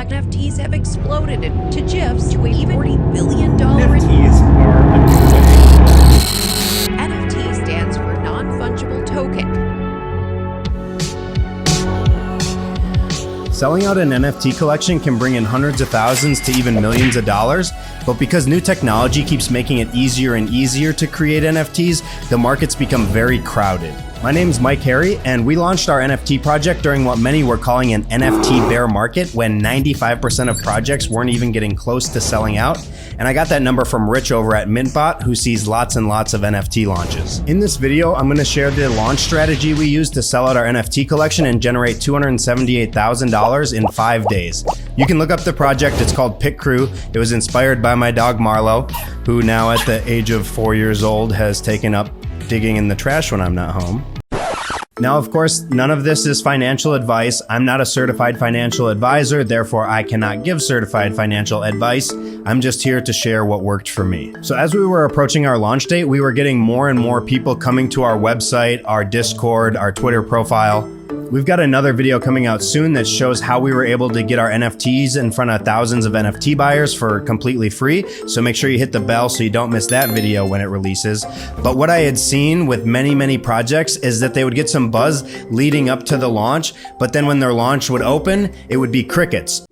NFTs have exploded to GIFs to a $40 billion. NFTs are a new way. NFT stands for non-fungible token. Selling out an NFT collection can bring in hundreds of thousands to even millions of dollars, but because new technology keeps making it easier and easier to create NFTs, the market's become very crowded. My name is Mike Harry, and we launched our NFT project during what many were calling an NFT bear market, when 95% of projects weren't even getting close to selling out. And I got that number from Rich over at Mintbot, who sees lots and lots of NFT launches. In this video, I'm going to share the launch strategy we used to sell out our NFT collection and generate $278,000 in 5 days. You can look up the project. It's called Pit Crew. It was inspired by my dog Marlo, who now at the age of 4 years old has taken up digging in the trash when I'm not home. Now, of course, none of this is financial advice. I'm not a certified financial advisor, therefore I cannot give certified financial advice. I'm just here to share what worked for me. So as we were approaching our launch date, we were getting more and more people coming to our website, our Discord, our Twitter profile. We've got another video coming out soon that shows how we were able to get our NFTs in front of thousands of NFT buyers for completely free. So make sure you hit the bell so you don't miss that video when it releases. But what I had seen with many projects is that they would get some buzz leading up to the launch, but then when their launch would open, it would be crickets.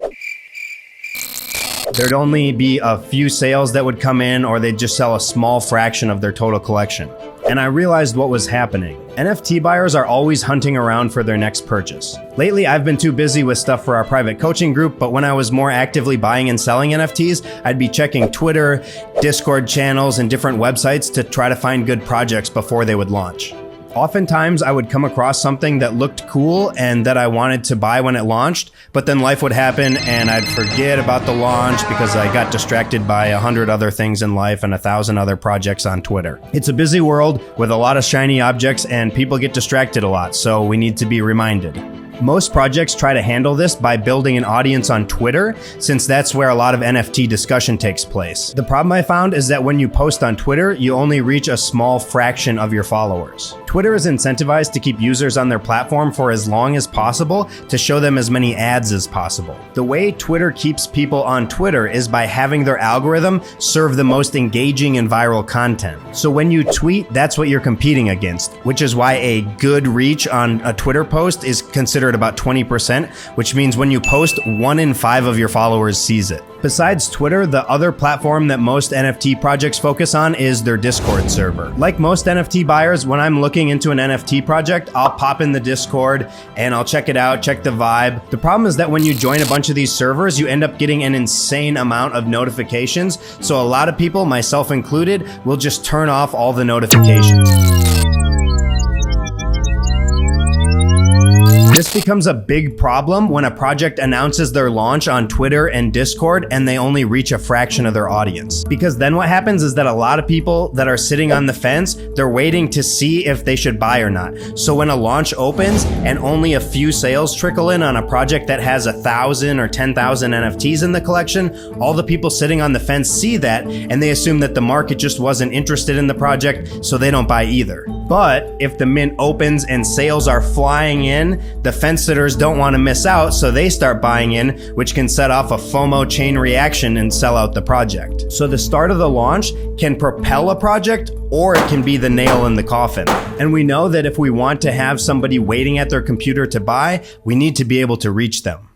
There'd only be a few sales that would come in, or they'd just sell a small fraction of their total collection. And I realized what was happening. NFT buyers are always hunting around for their next purchase. Lately, I've been too busy with stuff for our private coaching group, but when I was more actively buying and selling NFTs, I'd be checking Twitter, Discord channels, and different websites to try to find good projects before they would launch. Oftentimes, I would come across something that looked cool and that I wanted to buy when it launched, but then life would happen and I'd forget about the launch because I got distracted by 100 other things in life and 1,000 other projects on Twitter. It's a busy world with a lot of shiny objects and people get distracted a lot, so we need to be reminded. Most projects try to handle this by building an audience on Twitter, since that's where a lot of NFT discussion takes place. The problem I found is that when you post on Twitter, you only reach a small fraction of your followers. Twitter is incentivized to keep users on their platform for as long as possible to show them as many ads as possible. The way Twitter keeps people on Twitter is by having their algorithm serve the most engaging and viral content. So when you tweet, that's what you're competing against, which is why a good reach on a Twitter post is considered about 20%, which means when you post, 1 in 5 of your followers sees it. Besides Twitter, the other platform that most NFT projects focus on is their Discord server. Like most NFT buyers, when I'm looking into an NFT project, I'll pop in the Discord and I'll check it out, check the vibe. The problem is that when you join a bunch of these servers, you end up getting an insane amount of notifications. So a lot of people, myself included, will just turn off all the notifications. This becomes a big problem when a project announces their launch on Twitter and Discord and they only reach a fraction of their audience. Because then what happens is that a lot of people that are sitting on the fence, they're waiting to see if they should buy or not. So when a launch opens and only a few sales trickle in on a project that has 1,000 or 10,000 NFTs in the collection, all the people sitting on the fence see that and they assume that the market just wasn't interested in the project, so they don't buy either. But if the mint opens and sales are flying in, the fence sitters don't want to miss out, so they start buying in, which can set off a FOMO chain reaction and sell out the project. So the start of the launch can propel a project, or it can be the nail in the coffin. And we know that if we want to have somebody waiting at their computer to buy, we need to be able to reach them.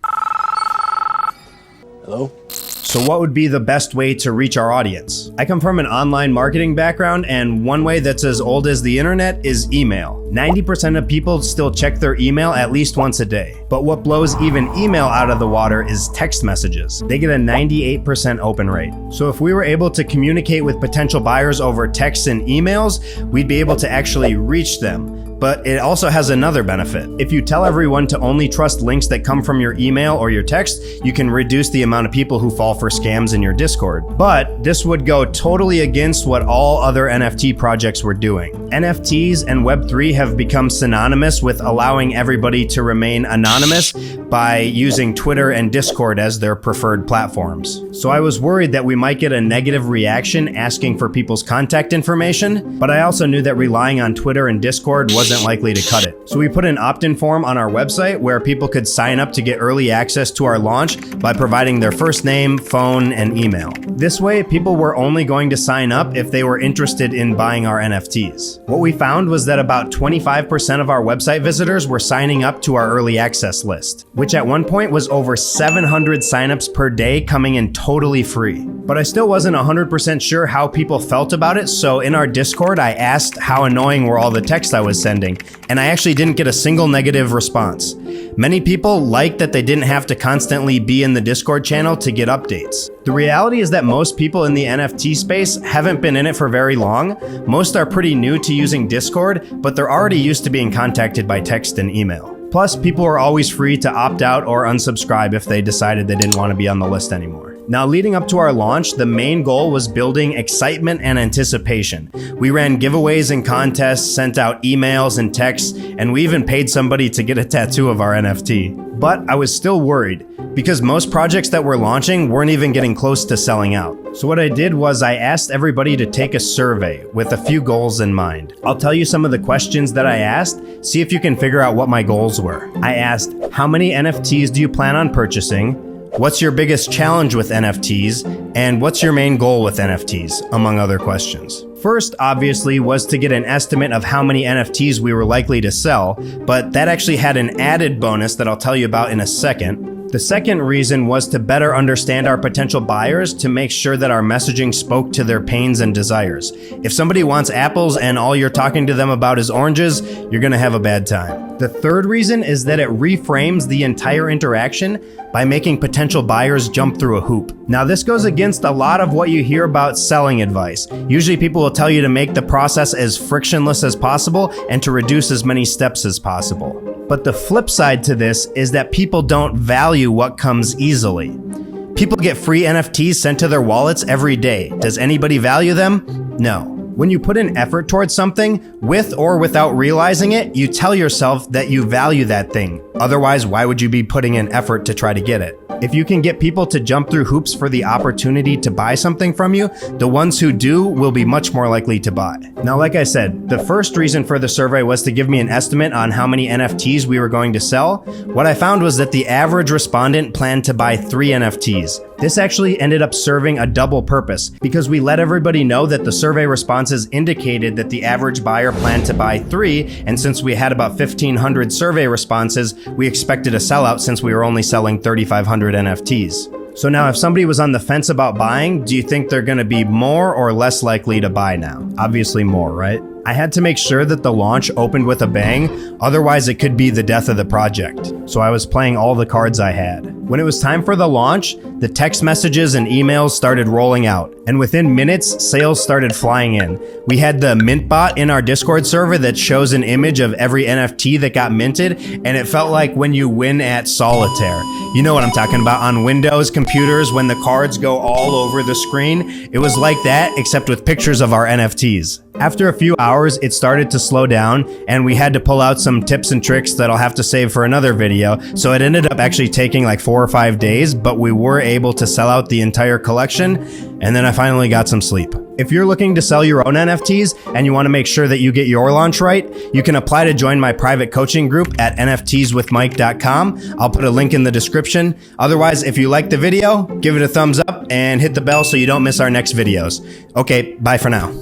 Hello? So what would be the best way to reach our audience? I come from an online marketing background, and one way that's as old as the internet is email. 90% of people still check their email at least once a day. But what blows even email out of the water is text messages. They get a 98% open rate. So if we were able to communicate with potential buyers over texts and emails, we'd be able to actually reach them. But it also has another benefit. If you tell everyone to only trust links that come from your email or your text, you can reduce the amount of people who fall for scams in your Discord. But this would go totally against what all other NFT projects were doing. NFTs and Web3 have become synonymous with allowing everybody to remain anonymous by using Twitter and Discord as their preferred platforms. So I was worried that we might get a negative reaction asking for people's contact information, but I also knew that relying on Twitter and Discord wasn't wasn't likely to cut it. So we put an opt-in form on our website where people could sign up to get early access to our launch by providing their first name, phone, and email. This way, people were only going to sign up if they were interested in buying our NFTs. What we found was that about 25% of our website visitors were signing up to our early access list, which at one point was over 700 signups per day coming in totally free. But I still wasn't 100% sure how people felt about it, so in our Discord, I asked how annoying were all the texts I was sending, and I actually didn't get a single negative response. Many people liked that they didn't have to constantly be in the Discord channel to get updates. The reality is that most people in the NFT space haven't been in it for very long. Most are pretty new to using Discord, but they're already used to being contacted by text and email. Plus, people are always free to opt out or unsubscribe if they decided they didn't want to be on the list anymore. Now, leading up to our launch, the main goal was building excitement and anticipation. We ran giveaways and contests, sent out emails and texts, and we even paid somebody to get a tattoo of our NFT. But I was still worried, because most projects that we're launching weren't even getting close to selling out. So what I did was I asked everybody to take a survey with a few goals in mind. I'll tell you some of the questions that I asked, see if you can figure out what my goals were. I asked, how many NFTs do you plan on purchasing? What's your biggest challenge with NFTs? And what's your main goal with NFTs, among other questions. First, obviously, was to get an estimate of how many NFTs we were likely to sell, but that actually had an added bonus that I'll tell you about in a second. The second reason was to better understand our potential buyers to make sure that our messaging spoke to their pains and desires. If somebody wants apples and all you're talking to them about is oranges, you're gonna have a bad time. The third reason is that it reframes the entire interaction by making potential buyers jump through a hoop. Now, this goes against a lot of what you hear about selling advice. Usually people will tell you to make the process as frictionless as possible and to reduce as many steps as possible. But the flip side to this is that people don't value what comes easily. People get free NFTs sent to their wallets every day. Does anybody value them? No. When you put an effort towards something, with or without realizing it, you tell yourself that you value that thing. Otherwise, why would you be putting in effort to try to get it? If you can get people to jump through hoops for the opportunity to buy something from you, the ones who do will be much more likely to buy. Now, like I said, the first reason for the survey was to give me an estimate on how many NFTs we were going to sell. What I found was that the average respondent planned to buy 3 NFTs. This actually ended up serving a double purpose because we let everybody know that the survey responses indicated that the average buyer planned to buy 3, and since we had about 1,500 survey responses, we expected a sellout since we were only selling 3,500 NFTs. So now if somebody was on the fence about buying, do you think they're gonna be more or less likely to buy now? Obviously more, right? I had to make sure that the launch opened with a bang, otherwise it could be the death of the project. So I was playing all the cards I had. When it was time for the launch, the text messages and emails started rolling out, and within minutes, sales started flying in. We had the mint bot in our Discord server that shows an image of every NFT that got minted, and it felt like when you win at solitaire. You know what I'm talking about, on Windows computers when the cards go all over the screen. It was like that, except with pictures of our NFTs. After a few hours, it started to slow down, and we had to pull out some tips and tricks that I'll have to save for another video, so it ended up actually taking like 4 or 5 days, but we were able to sell out the entire collection, and then I finally got some sleep. If you're looking to sell your own NFTs and you want to make sure that you get your launch right, you can apply to join my private coaching group at nftswithmike.com. I'll put a link in the description. Otherwise, if you like the video, give it a thumbs up and hit the bell so you don't miss our next videos. Okay, bye for now.